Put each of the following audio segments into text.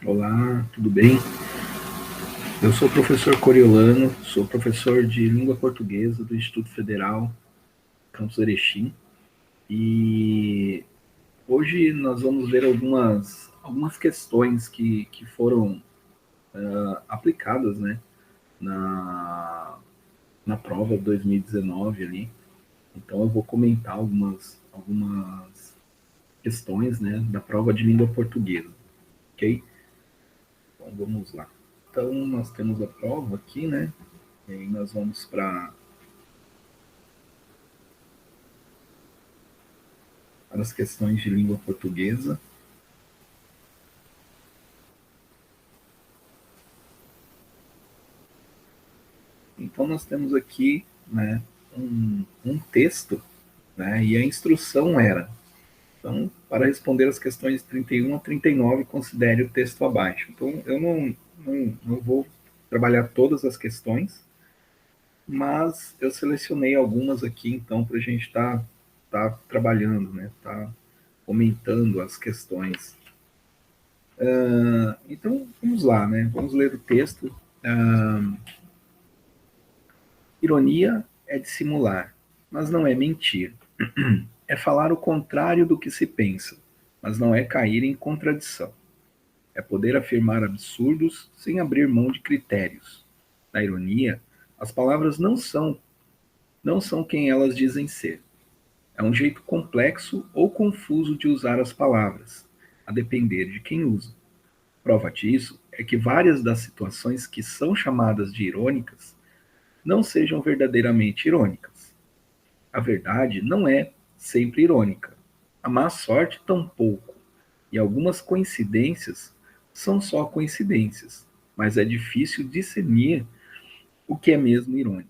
Olá, tudo bem? Eu sou o professor Coriolano, sou professor de língua portuguesa do Instituto Federal Campus Erechim e hoje nós vamos ver algumas questões que foram aplicadas, né, na, na prova de 2019 ali. Então eu vou comentar algumas questões, né, da prova de língua portuguesa, ok? Então vamos lá. Então nós temos a prova aqui, né? E aí nós vamos para as questões de língua portuguesa. Então, nós temos aqui, né, um texto, né, e a instrução era, então, para responder as questões 31 a 39, considere o texto abaixo. Então, eu não vou trabalhar todas as questões, mas eu selecionei algumas aqui, então, para a gente tá trabalhando, né, tá comentando as questões. Então, vamos lá, né, vamos ler o texto. Ironia é dissimular, mas não é mentir. É falar o contrário do que se pensa, mas não é cair em contradição. É poder afirmar absurdos sem abrir mão de critérios. Na ironia, as palavras não são quem elas dizem ser. É um jeito complexo ou confuso de usar as palavras, a depender de quem usa. Prova disso é que várias das situações que são chamadas de irônicas não sejam verdadeiramente irônicas. A verdade não é sempre irônica. A má sorte tampouco. E algumas coincidências são só coincidências, mas é difícil discernir o que é mesmo irônico.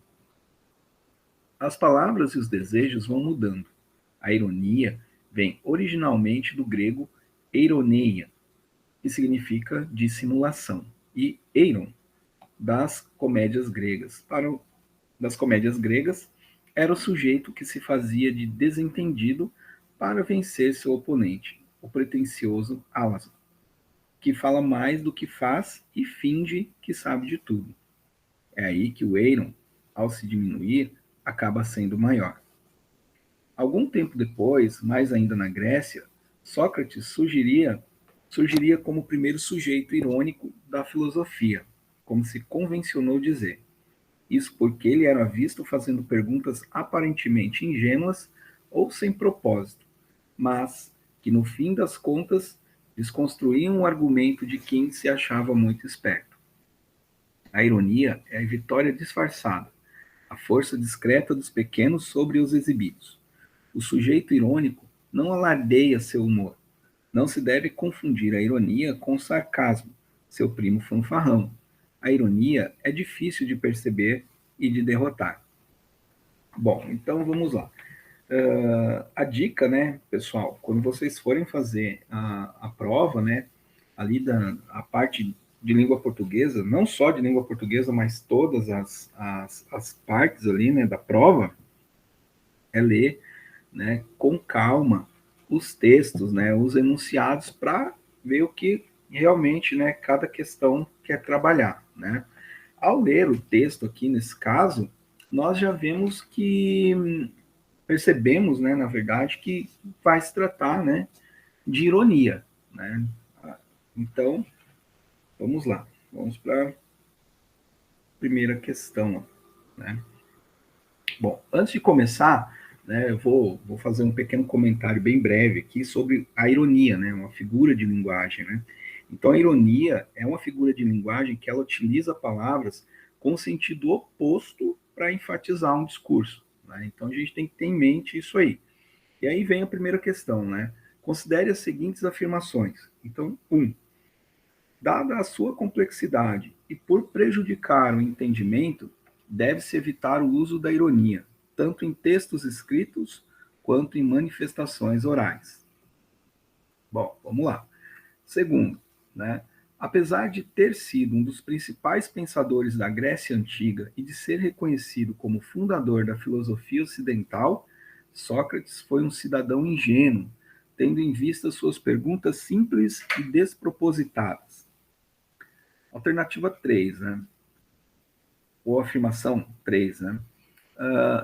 As palavras e os desejos vão mudando. A ironia vem originalmente do grego eironeia, que significa dissimulação, e eiron, das comédias gregas. Das comédias gregas, era o sujeito que se fazia de desentendido para vencer seu oponente, o pretensioso Alazon, que fala mais do que faz e finge que sabe de tudo. É aí que o Eiron, ao se diminuir, acaba sendo maior. Algum tempo depois, mais ainda na Grécia, Sócrates surgiria como o primeiro sujeito irônico da filosofia, como se convencionou dizer. Isso porque ele era visto fazendo perguntas aparentemente ingênuas ou sem propósito, mas que no fim das contas desconstruíam o argumento de quem se achava muito esperto. A ironia é a vitória disfarçada, a força discreta dos pequenos sobre os exibidos. O sujeito irônico não alardeia seu humor. Não se deve confundir a ironia com o sarcasmo, seu primo fanfarrão. A ironia é difícil de perceber e de derrotar. Bom, então vamos lá. A dica, né, pessoal, quando vocês forem fazer a prova, né, ali a parte de língua portuguesa, não só de língua portuguesa, mas todas as partes ali, né, da prova, é ler, né, com calma os textos, né, os enunciados para ver o que realmente, né, cada questão quer trabalhar, né. Ao ler o texto aqui nesse caso, nós já vemos que percebemos, né, na verdade, que vai se tratar, né, de ironia, né. Então, vamos lá, vamos para a primeira questão, né. Bom, antes de começar, né, eu vou fazer um pequeno comentário bem breve aqui sobre a ironia, né, uma figura de linguagem, né. Então, a ironia é uma figura de linguagem que ela utiliza palavras com sentido oposto para enfatizar um discurso, né. Então, a gente tem que ter em mente isso aí. E aí vem a primeira questão, né? Considere as seguintes afirmações. Então, dada a sua complexidade e por prejudicar o entendimento, deve-se evitar o uso da ironia, tanto em textos escritos quanto em manifestações orais. Bom, vamos lá. Segundo, né? Apesar de ter sido um dos principais pensadores da Grécia Antiga e de ser reconhecido como fundador da filosofia ocidental, Sócrates foi um cidadão ingênuo, tendo em vista suas perguntas simples e despropositadas. Alternativa 3, né? Ou afirmação 3, né?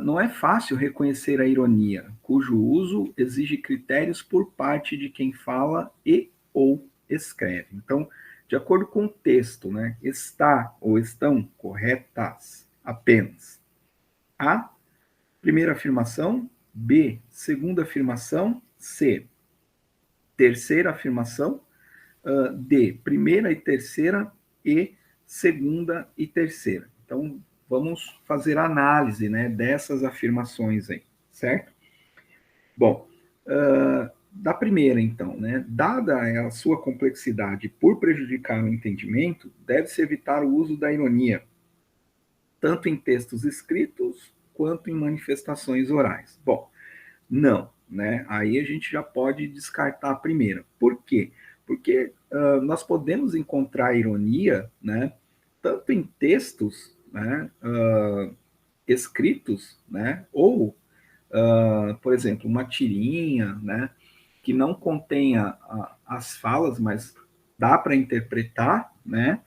Não é fácil reconhecer a ironia, cujo uso exige critérios por parte de quem fala e ou escreve. Então, de acordo com o texto, né? Está ou estão corretas apenas. A, primeira afirmação. B, segunda afirmação. C, terceira afirmação. D, primeira e terceira. E segunda e terceira. Então, vamos fazer análise, né, dessas afirmações aí, certo? Bom, da primeira, então, né, dada a sua complexidade por prejudicar o entendimento, deve-se evitar o uso da ironia, tanto em textos escritos quanto em manifestações orais. Bom, não, né? Aí a gente já pode descartar a primeira. Por quê? Porque nós podemos encontrar ironia, né, tanto em textos, né, escritos, né, ou, por exemplo, uma tirinha, né, que não contenha as falas, mas dá para interpretar, né,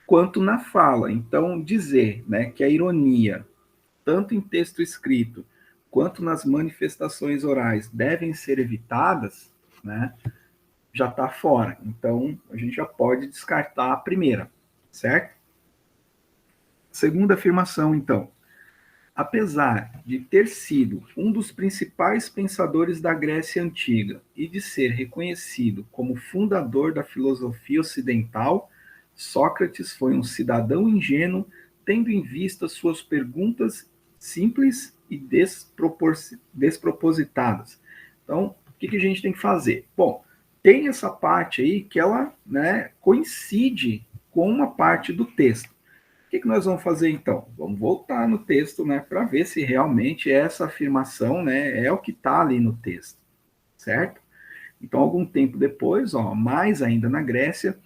quanto na fala. Então, dizer, né, que a ironia, tanto em texto escrito quanto nas manifestações orais, devem ser evitadas, né, já está fora. Então, a gente já pode descartar a primeira, certo? Segunda afirmação, então. Apesar de ter sido um dos principais pensadores da Grécia Antiga e de ser reconhecido como fundador da filosofia ocidental, Sócrates foi um cidadão ingênuo, tendo em vista suas perguntas simples e despropositadas. Então, o que a gente tem que fazer? Bom, tem essa parte aí que ela, né, coincide com uma parte do texto. O que nós vamos fazer então? Vamos voltar no texto, né, para ver se realmente essa afirmação, né, é o que está ali no texto, certo? Então, algum tempo depois, ó, mais ainda na Grécia,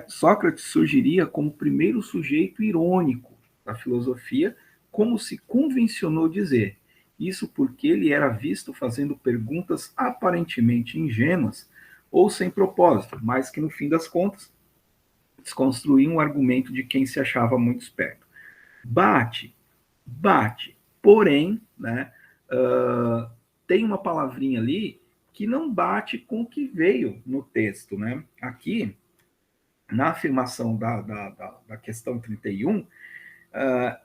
Sócrates surgiria como o primeiro sujeito irônico da filosofia, como se convencionou dizer. Isso porque ele era visto fazendo perguntas aparentemente ingênuas ou sem propósito, mas que no fim das contas desconstruíam o argumento de quem se achava muito esperto. Bate, bate. Porém, né, tem uma palavrinha ali que não bate com o que veio no texto. Né? Aqui, na afirmação da questão 31,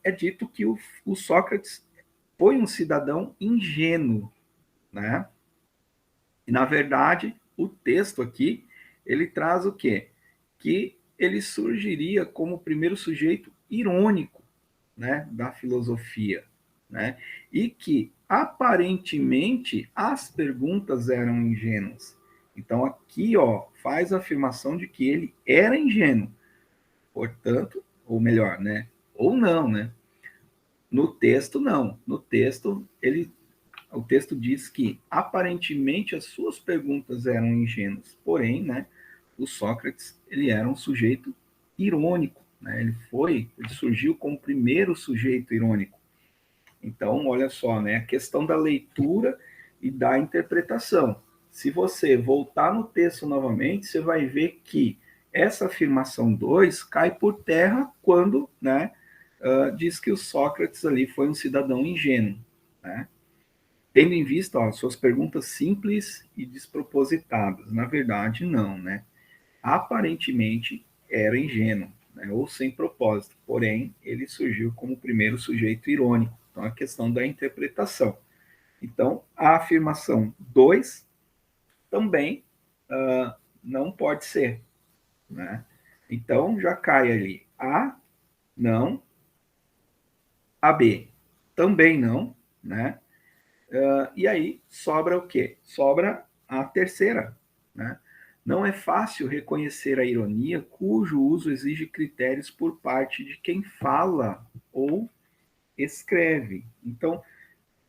é dito que o Sócrates foi um cidadão ingênuo. Né? E, na verdade, o texto aqui, ele traz o quê? Que ele surgiria como o primeiro sujeito irônico, né, da filosofia, né? E que aparentemente as perguntas eram ingênuas. Então aqui, ó, faz a afirmação de que ele era ingênuo. Portanto, ou melhor, né, ou não, né? No texto não. No texto o texto diz que aparentemente as suas perguntas eram ingênuas, porém, né, o Sócrates ele era um sujeito irônico, né? Ele surgiu como o primeiro sujeito irônico. Então, olha só, né, a questão da leitura e da interpretação. Se você voltar no texto novamente, você vai ver que essa afirmação 2 cai por terra quando, né, diz que o Sócrates ali foi um cidadão ingênuo, né? Tendo em vista, ó, suas perguntas simples e despropositadas. Na verdade, não, né? Aparentemente era ingênuo, né? Ou sem propósito. Porém, ele surgiu como o primeiro sujeito irônico. Então, a questão da interpretação. Então, a afirmação 2 também não pode ser, né? Então, já cai ali A, não, a B, também não, né? E aí sobra o quê? Sobra a terceira, né? Não é fácil reconhecer a ironia cujo uso exige critérios por parte de quem fala ou escreve. Então,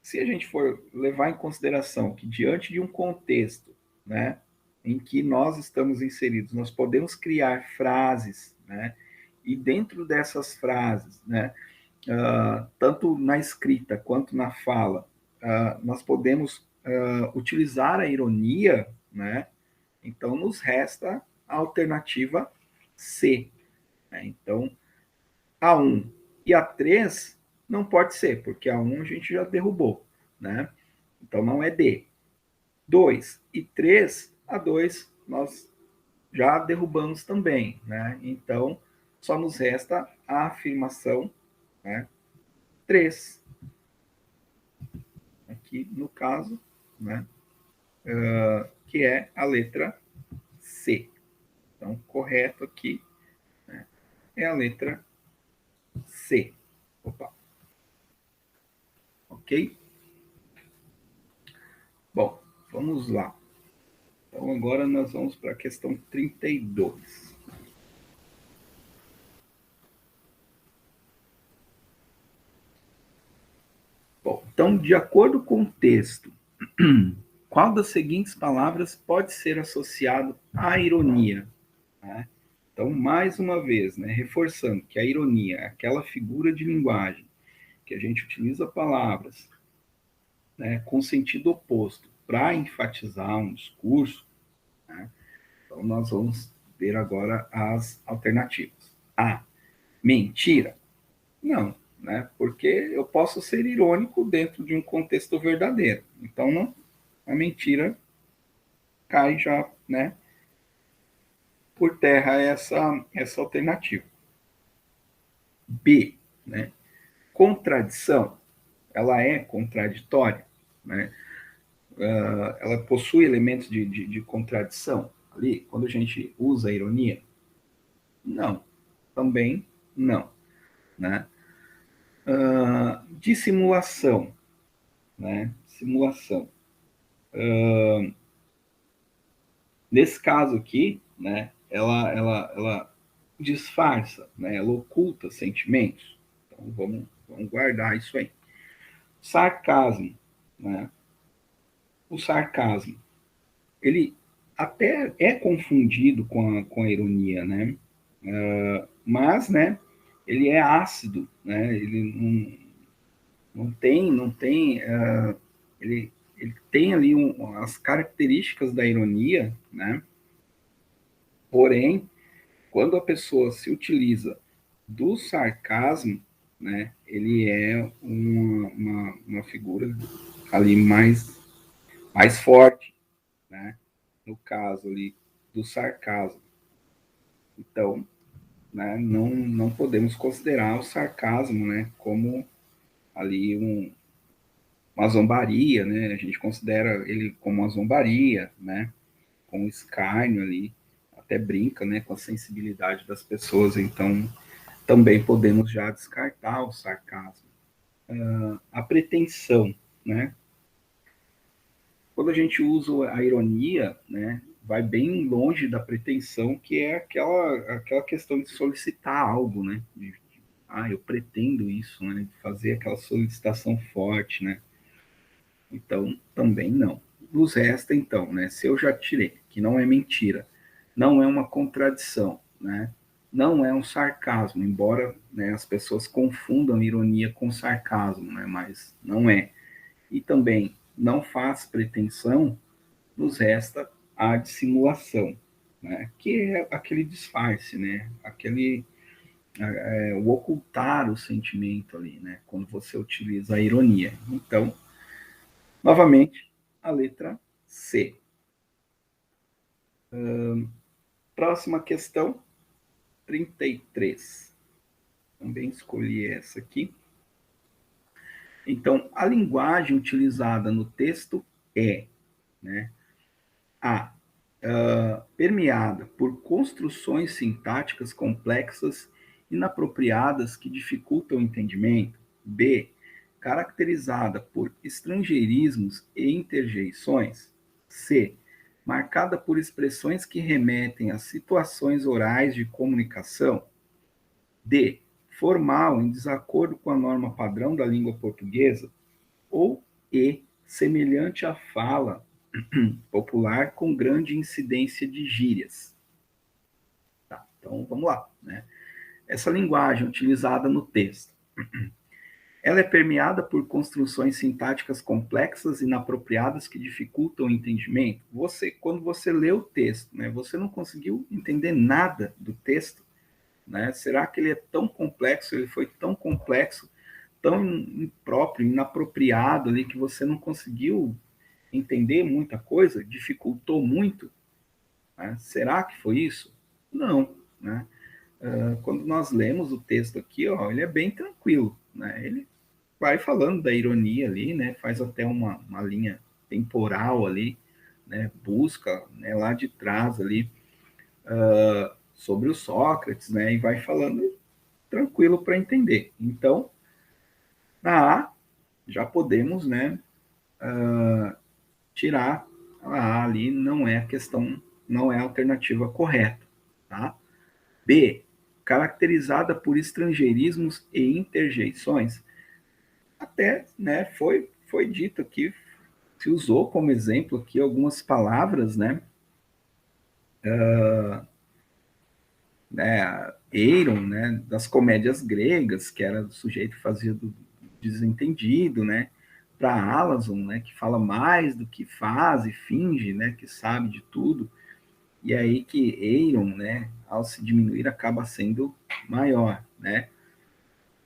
se a gente for levar em consideração que diante de um contexto, né, em que nós estamos inseridos, nós podemos criar frases, né, e dentro dessas frases, né, tanto na escrita quanto na fala, nós podemos utilizar a ironia, né? Então nos resta a alternativa C, né? Então, A1 e A3 não pode ser, porque A1 a gente já derrubou, né? Então não é D. 2 e 3, A2 nós já derrubamos também, né? Então só nos resta a afirmação, né? 3, aqui no caso, né? Que é a letra C. Então, correto aqui, né, é a letra C. Opa, ok? Bom, vamos lá. Então, agora nós vamos para a questão 32. Bom, então, de acordo com o texto, qual das seguintes palavras pode ser associado à ironia? Né? Então, mais uma vez, né, reforçando que a ironia é aquela figura de linguagem que a gente utiliza palavras, né, com sentido oposto para enfatizar um discurso, né? Então, nós vamos ver agora as alternativas. A. Mentira. Não, né? Porque eu posso ser irônico dentro de um contexto verdadeiro. Então, não, a mentira cai já, né, por terra essa alternativa. B, né? Contradição. Ela é contraditória, né? Ela possui elementos de contradição ali, quando a gente usa a ironia? Não, também não, né? Dissimulação, né? Simulação. Nesse caso aqui, né? Ela disfarça, né? Ela oculta sentimentos. Então vamos guardar isso aí. Sarcasmo, né? O sarcasmo, ele até é confundido com a ironia, né? Mas, né? Ele é ácido, né? Ele não tem, ele tem ali as características da ironia, né? Porém, quando a pessoa se utiliza do sarcasmo, né? Ele é uma figura ali mais forte, né? No caso ali do sarcasmo. Então, né, não podemos considerar o sarcasmo, né, como ali uma zombaria, né? A gente considera ele como uma zombaria, né? Com um escárnio ali, até brinca, né, com a sensibilidade das pessoas. Então, também podemos já descartar o sarcasmo. A pretensão, né? Quando a gente usa a ironia, né, vai bem longe da pretensão, que é aquela questão de solicitar algo, né? Eu pretendo isso, né? De fazer aquela solicitação forte, né? Então, também não. Nos resta, então, né? Se eu já tirei, que não é mentira, não é uma contradição, né? Não é um sarcasmo, embora, né, as pessoas confundam ironia com sarcasmo, né? Mas não é. E também não faz pretensão, nos resta a dissimulação, né? Que é aquele disfarce, né? O ocultar o sentimento ali, né? Quando você utiliza a ironia. Então, novamente, a letra C. Próxima questão, 33. Também escolhi essa aqui. Então, a linguagem utilizada no texto é, né, A. Permeada por construções sintáticas complexas inapropriadas que dificultam o entendimento. B. Caracterizada por estrangeirismos e interjeições. C. Marcada por expressões que remetem a situações orais de comunicação. D. Formal, em desacordo com a norma padrão da língua portuguesa. Ou E. Semelhante à fala popular com grande incidência de gírias. Tá, então vamos lá, né? Essa linguagem utilizada no texto, ela é permeada por construções sintáticas complexas e inapropriadas que dificultam o entendimento. Quando você lê o texto, né, você não conseguiu entender nada do texto, né? Será que ele é tão complexo, ele foi tão complexo, tão impróprio, inapropriado ali, que você não conseguiu entender muita coisa, dificultou muito? Né? Será que foi isso? Não, né? Quando nós lemos o texto aqui, ó, ele é bem tranquilo, né? Ele vai falando da ironia ali, né? Faz até uma linha temporal ali, né? Busca, né, lá de trás ali, sobre o Sócrates, né? E vai falando tranquilo para entender. Então, na A, já podemos, né, tirar a A ali, não é a questão, não é a alternativa correta, tá? B, caracterizada por estrangeirismos e interjeições. Até, né, foi dito aqui, se usou como exemplo aqui algumas palavras, né, Eiron, né, das comédias gregas, que era o sujeito que fazia do desentendido, né, para Alazon, né, que fala mais do que faz e finge, né, que sabe de tudo, e aí que Eiron, né, ao se diminuir, acaba sendo maior, né.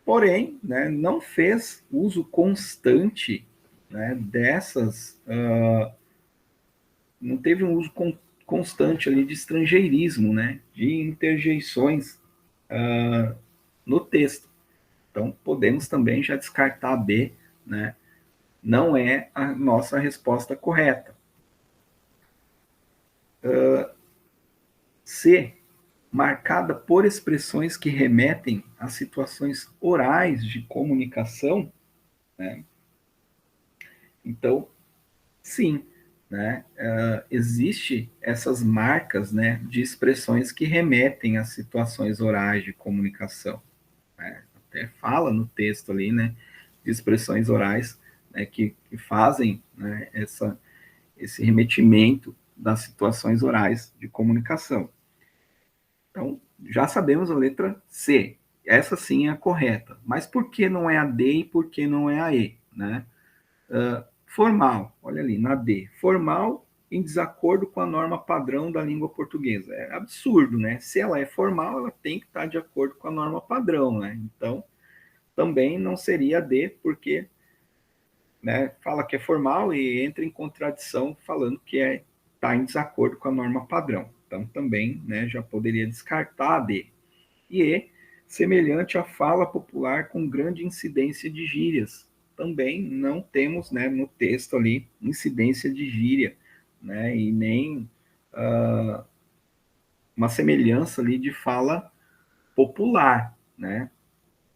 Porém, né, não fez uso constante, né, dessas, não teve um uso constante ali de estrangeirismo, né, de interjeições no texto. Então, podemos também já descartar B, né, não é a nossa resposta correta. C, marcada por expressões que remetem a situações orais de comunicação, né? Então, sim, né? Existe essas marcas, né, de expressões que remetem a situações orais de comunicação, né? Até fala no texto ali, né, de expressões orais, né, que fazem, né, esse remetimento das situações orais de comunicação. Então, já sabemos a letra C. Essa sim é a correta. Mas por que não é a D e por que não é a E, né? Formal, olha ali, na D. Formal em desacordo com a norma padrão da língua portuguesa. É absurdo, né? Se ela é formal, ela tem que estar de acordo com a norma padrão, né? Então, também não seria a D, porque, né, fala que é formal e entra em contradição falando que está em desacordo com a norma padrão. Então, também, né, já poderia descartar a D. E E, semelhante à fala popular com grande incidência de gírias. Também não temos, né, no texto ali incidência de gíria, né, e nem uma semelhança ali de fala popular, né,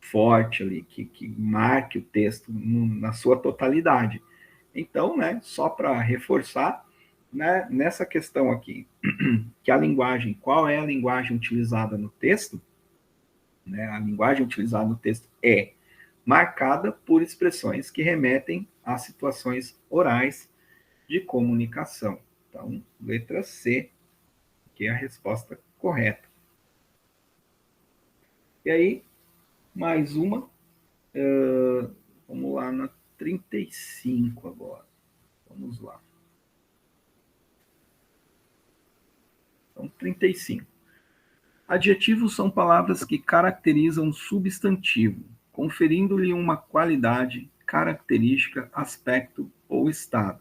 forte ali, que marque o texto na sua totalidade. Então, né, só para reforçar, né, nessa questão aqui, que a linguagem, qual é a linguagem utilizada no texto, né, a linguagem utilizada no texto é marcada por expressões que remetem a situações orais de comunicação. Então, letra C, que é a resposta correta. E aí, mais uma, vamos lá na 35 agora. Vamos lá. Então, 35. Adjetivos são palavras que caracterizam um substantivo, conferindo-lhe uma qualidade, característica, aspecto ou estado.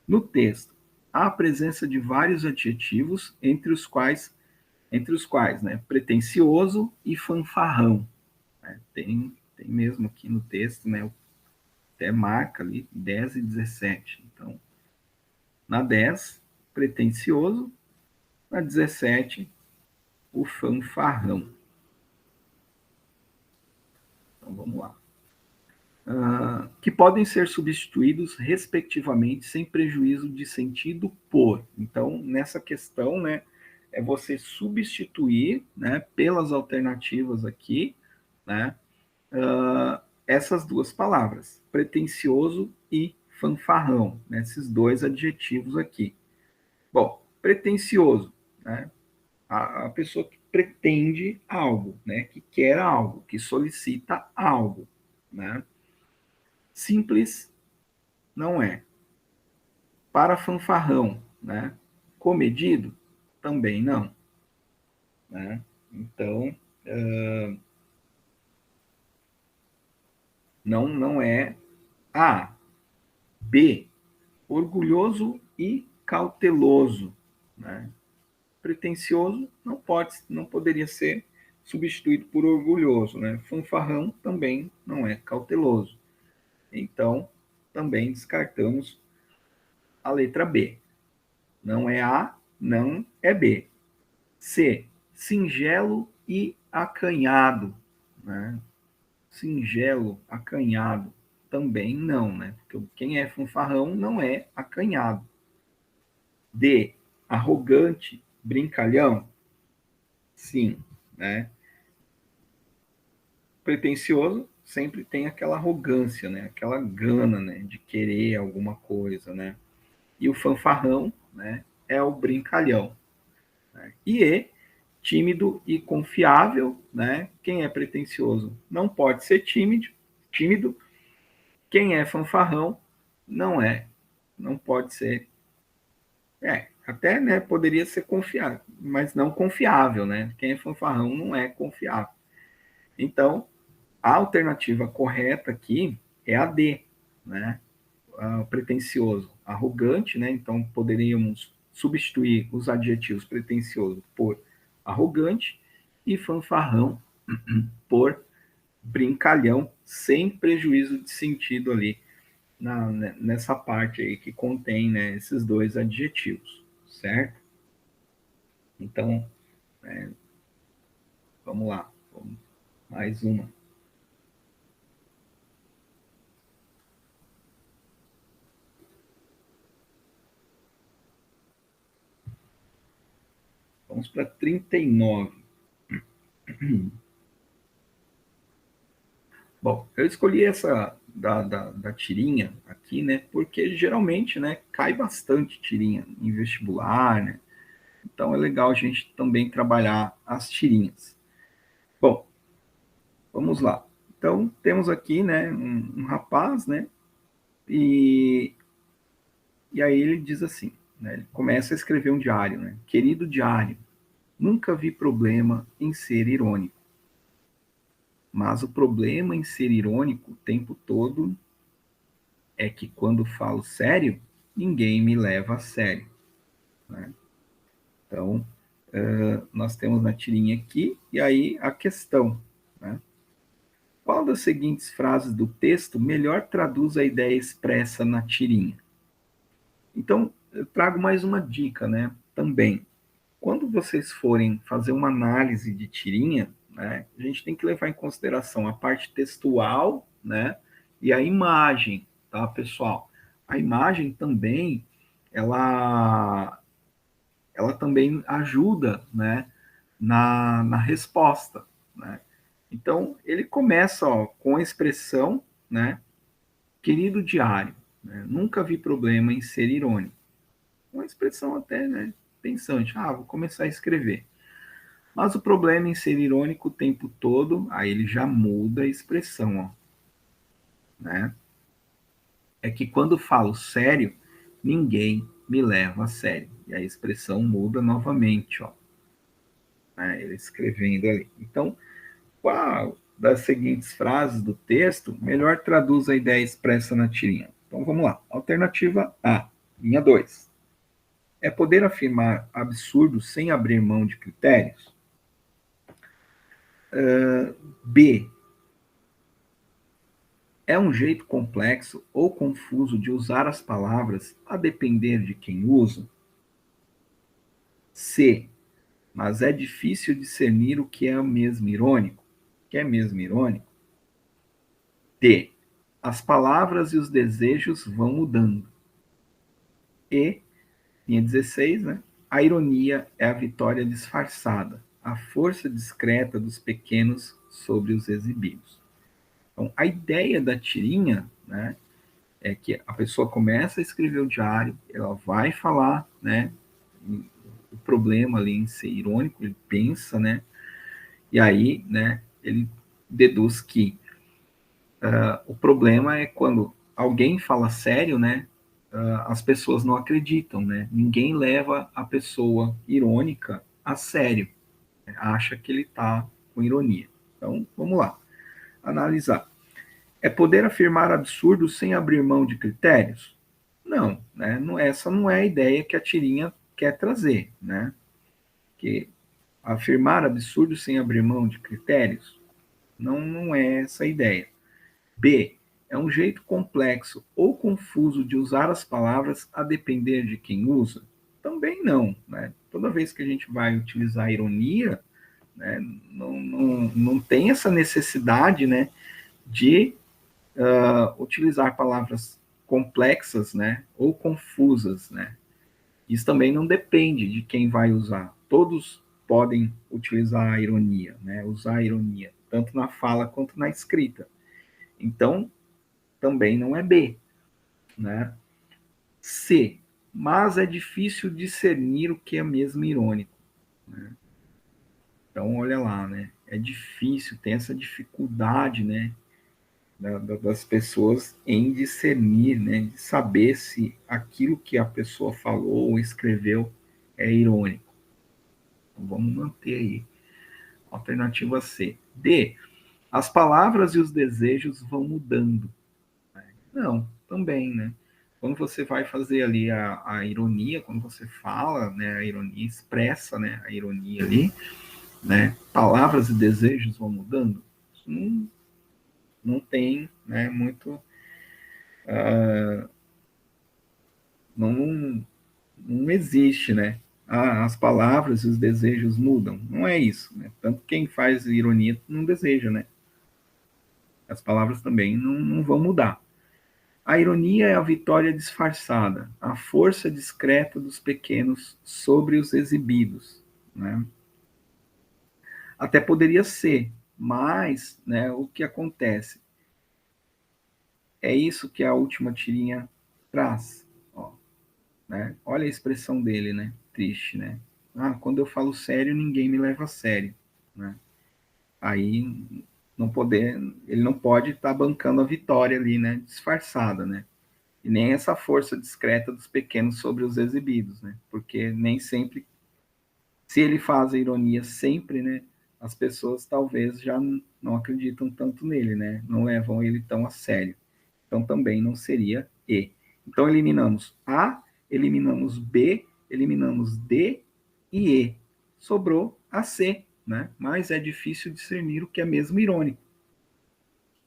No texto, há a presença de vários adjetivos, entre os quais, né, pretensioso e fanfarrão. Né? Tem mesmo aqui no texto, né, até marca ali 10 e 17. Então, na 10, pretensioso, na 17, o fanfarrão. Então, vamos lá. Que podem ser substituídos, respectivamente, sem prejuízo de sentido por. Então, nessa questão, né, é você substituir, né, pelas alternativas aqui, né, essas duas palavras, pretensioso e fanfarrão, né, esses dois adjetivos aqui. Bom, pretensioso, né, a pessoa que pretende algo, né, que quer algo, que solicita algo, né. Simples não é. Para fanfarrão, né, comedido, também não, né. Então, Não é A. B. Orgulhoso e cauteloso, né? Pretensioso não poderia ser substituído por orgulhoso, né? Fanfarrão também não é cauteloso. Então, também descartamos a letra B. Não é A, não é B. C. Singelo e acanhado, né? Singelo, acanhado, também não, né? Porque quem é fanfarrão não é acanhado. D. Arrogante, brincalhão, sim, né? Pretencioso sempre tem aquela arrogância, né? Aquela gana, né? De querer alguma coisa, né? E o fanfarrão, né? É o brincalhão. Né? E tímido e confiável, né? Quem é pretencioso não pode ser tímido. Quem é fanfarrão não pode ser, até, né, poderia ser confiável, mas não confiável, né? Quem é fanfarrão não é confiável. Então, a alternativa correta aqui é a D, né? Pretencioso, arrogante, né? Então poderíamos substituir os adjetivos pretencioso por arrogante e fanfarrão por brincalhão, sem prejuízo de sentido ali nessa parte aí que contém, né, esses dois adjetivos, certo? Então, vamos lá, mais uma. Vamos para 39. Bom, eu escolhi essa da tirinha aqui, né? Porque geralmente, né, cai bastante tirinha em vestibular, né? Então é legal a gente também trabalhar as tirinhas. Bom, vamos lá. Então temos aqui, né, um rapaz, né? E, e aí ele diz assim, né? Ele começa a escrever um diário, né? Querido diário, nunca vi problema em ser irônico. Mas o problema em ser irônico o tempo todo é que quando falo sério, ninguém me leva a sério. Né? Então, nós temos na tirinha aqui, e aí a questão. Né? Qual das seguintes frases do texto melhor traduz a ideia expressa na tirinha? Então, eu trago mais uma dica, né? Também. Quando vocês forem fazer uma análise de tirinha, né, a gente tem que levar em consideração a parte textual, né, e a imagem, tá, pessoal? A imagem também, ela, ela também ajuda, né, na resposta, né? Então, ele começa, ó, com a expressão, né, querido diário, né, nunca vi problema em ser irônico. Uma expressão até, né, pensante, vou começar a escrever. Mas o problema em ser irônico o tempo todo, aí ele já muda a expressão, ó, né? É que quando falo sério, ninguém me leva a sério. E a expressão muda novamente, ó, né? Ele escrevendo ali. Então, qual das seguintes frases do texto melhor traduz a ideia expressa na tirinha? Então vamos lá. Alternativa A, linha 2. É poder afirmar absurdos sem abrir mão de critérios? B, é um jeito complexo ou confuso de usar as palavras a depender de quem usa? C. Mas é difícil discernir o que é mesmo irônico. O que é mesmo irônico? D. As palavras e os desejos vão mudando. E, linha 16, né? A ironia é a vitória disfarçada, a força discreta dos pequenos sobre os exibidos. Então, a ideia da tirinha, né, é que a pessoa começa a escrever o diário, ela vai falar, né, o problema ali em ser irônico, ele pensa, né, e aí, né, ele deduz que o problema é quando alguém fala sério, né, as pessoas não acreditam, né, ninguém leva a pessoa irônica a sério, né? Acha que ele está com ironia. Então, vamos lá, analisar. É poder afirmar absurdos sem abrir mão de critérios? Não, né? Essa não é a ideia que a tirinha quer trazer, né? Que afirmar absurdos sem abrir mão de critérios? Não é essa a ideia. B. É um jeito complexo ou confuso de usar as palavras a depender de quem usa? Também não, né? Toda vez que a gente vai utilizar ironia, né, não tem essa necessidade, né, de utilizar palavras complexas, né, ou confusas, né? Isso também não depende de quem vai usar. Todos podem utilizar a ironia, né, usar a ironia, tanto na fala quanto na escrita. Então, também não é B, né? C. Mas é difícil discernir o que é mesmo irônico, né? Então, olha lá, né? É difícil, tem essa dificuldade, né, das pessoas em discernir, né, de saber se aquilo que a pessoa falou ou escreveu é irônico. Então, vamos manter aí. Alternativa C. D. As palavras e os desejos vão mudando. Não, também, né? Quando você vai fazer ali a ironia, quando você fala, né, a ironia expressa, né, a ironia ali, né, palavras e desejos vão mudando. Isso não tem, né, muito, não existe, né? As palavras e os desejos mudam. Não é isso, né? Tanto quem faz ironia não deseja, né? As palavras também não vão mudar. A ironia é a vitória disfarçada, a força discreta dos pequenos sobre os exibidos, né? Até poderia ser, mas, né, o que acontece? É isso que a última tirinha traz, ó, né? Olha a expressão dele, né? Triste, né? Ah, quando eu falo sério, ninguém me leva a sério, né? Aí não poder, ele não pode estar bancando a vitória ali, né? Disfarçada, né? E nem essa força discreta dos pequenos sobre os exibidos, né? Porque nem sempre, se ele faz a ironia sempre, né? As pessoas talvez já não acreditam tanto nele, né? Não levam ele tão a sério. Então também não seria E. Então eliminamos A, eliminamos B, eliminamos D e E. Sobrou a C, né? Mas é difícil discernir o que é mesmo irônico.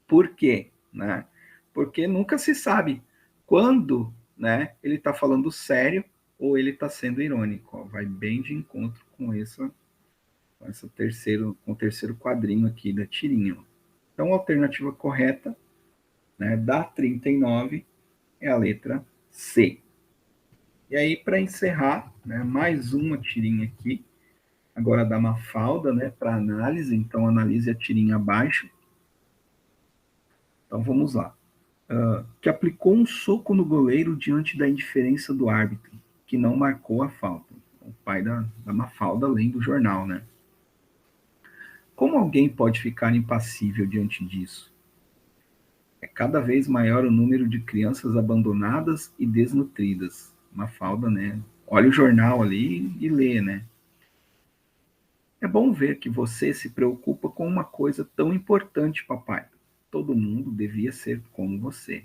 Por quê? Né? Porque nunca se sabe quando, né, ele está falando sério ou ele está sendo irônico. Ó, vai bem de encontro com com o terceiro quadrinho aqui da tirinha. Então, a alternativa correta, né, da 39 é a letra C. E aí, para encerrar, né, mais uma tirinha aqui, agora da Mafalda, né, para análise. Então, analise a tirinha abaixo. Então, vamos lá. Que aplicou um soco no goleiro diante da indiferença do árbitro, que não marcou a falta. O pai da Mafalda lendo o jornal, né? Como alguém pode ficar impassível diante disso? É cada vez maior o número de crianças abandonadas e desnutridas. Mafalda, né? Olha o jornal ali e lê, né? É bom ver que você se preocupa com uma coisa tão importante, papai. Todo mundo devia ser como você.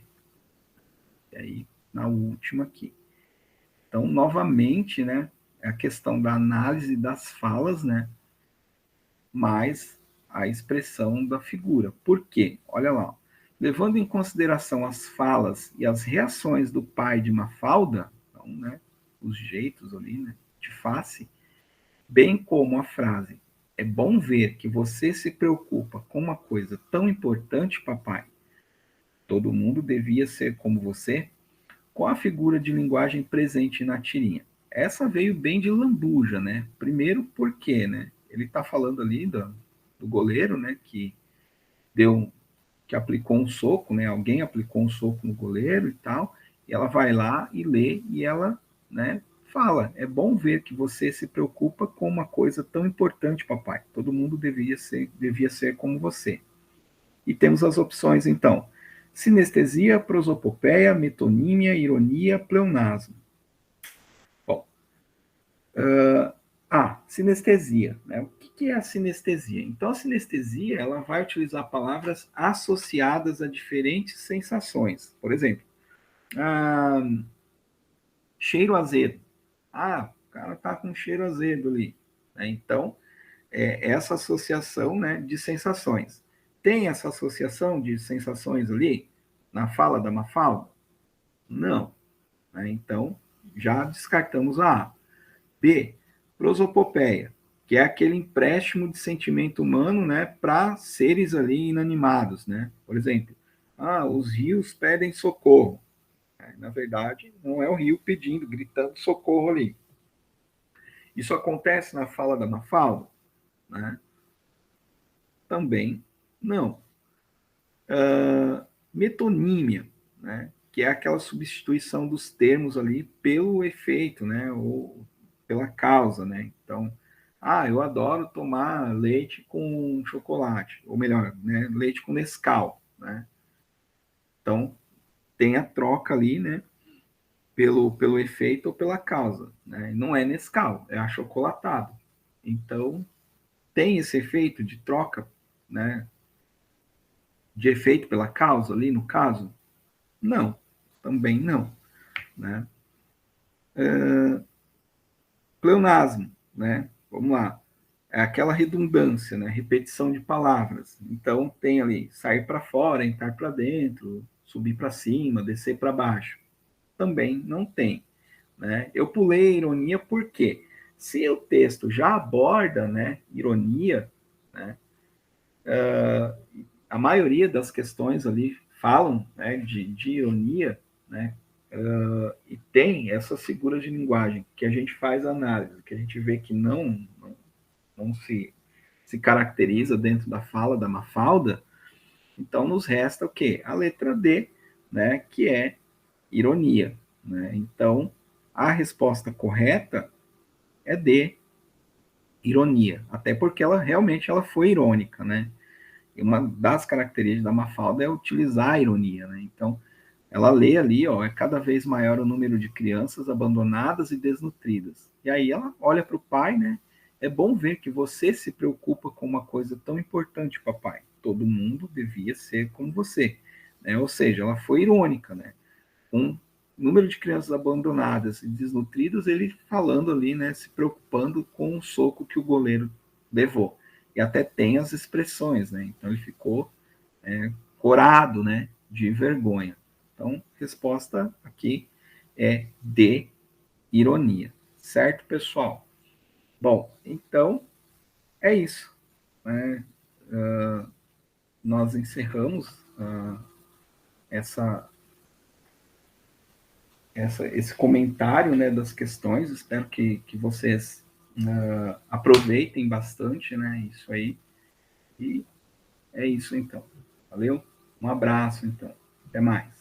E aí, na última aqui. Então, novamente, né, é a questão da análise das falas, né, mais a expressão da figura. Por quê? Olha lá. Levando em consideração as falas e as reações do pai de Mafalda, então, né, os jeitos ali, né, de face, bem como a frase, é bom ver que você se preocupa com uma coisa tão importante, papai. Todo mundo devia ser como você. Qual a figura de linguagem presente na tirinha? Essa veio bem de lambuja, né? Primeiro porque, né? Ele está falando ali do goleiro, né? Que aplicou um soco, né? Alguém aplicou um soco no goleiro e tal. E ela vai lá e lê e ela, né? Fala. É bom ver que você se preocupa com uma coisa tão importante, papai. Todo mundo devia ser como você. E temos as opções, então. Sinestesia, prosopopeia, metonímia, ironia, pleonasmo. Bom, Sinestesia, né? O que é a sinestesia? Então, a sinestesia, ela vai utilizar palavras associadas a diferentes sensações. Por exemplo, ah, cheiro azedo. O cara tá com cheiro azedo ali. Né? Então, essa associação, né, de sensações. Tem essa associação de sensações ali na fala da Mafalda? Não. Né? Então, já descartamos a A. B, prosopopeia, que é aquele empréstimo de sentimento humano, né, para seres ali inanimados, né? Por exemplo, os rios pedem socorro. Na verdade, não é o rio pedindo, gritando socorro ali. Isso acontece na fala da Mafalda? Né? Também não. Metonímia, né? Que é aquela substituição dos termos ali pelo efeito, né? Ou pela causa, né? Então, eu adoro tomar leite com chocolate, ou melhor, né? Leite com Nescau, né? Então, tem a troca ali, né? Pelo efeito ou pela causa, né? Não é Nescau, é achocolatado. Então, tem esse efeito de troca, né? De efeito pela causa ali, no caso? Não, também não, né? Pleonasmo, né? Vamos lá. É aquela redundância, né? Repetição de palavras. Então tem ali sair para fora, entrar para dentro, subir para cima, descer para baixo. Também não tem, né? Eu pulei a ironia porque se o texto já aborda, né, ironia, né, a maioria das questões ali falam, né, de ironia, né, e tem essas figuras de linguagem que a gente faz análise, que a gente vê que não se caracteriza dentro da fala da Mafalda, então nos resta o quê? A letra D, né, que é ironia. Né? Então, a resposta correta é D, ironia, até porque ela realmente ela foi irônica, né? E uma das características da Mafalda é utilizar a ironia, né? Então, ela lê ali, ó, é cada vez maior o número de crianças abandonadas e desnutridas. E aí ela olha para o pai, né? É bom ver que você se preocupa com uma coisa tão importante, papai. Todo mundo devia ser como você. Né? Ou seja, ela foi irônica, né? Um número de crianças abandonadas e desnutridas, ele falando ali, né? Se preocupando com o soco que o goleiro levou. E até tem as expressões, né? Então ele ficou corado, né? De vergonha. Então, resposta aqui é D, ironia. Certo, pessoal? Bom, então é isso. Né? Nós encerramos essa, esse comentário, né, das questões. Espero que vocês aproveitem bastante, né, isso aí. E é isso, então. Valeu? Um abraço, então. Até mais.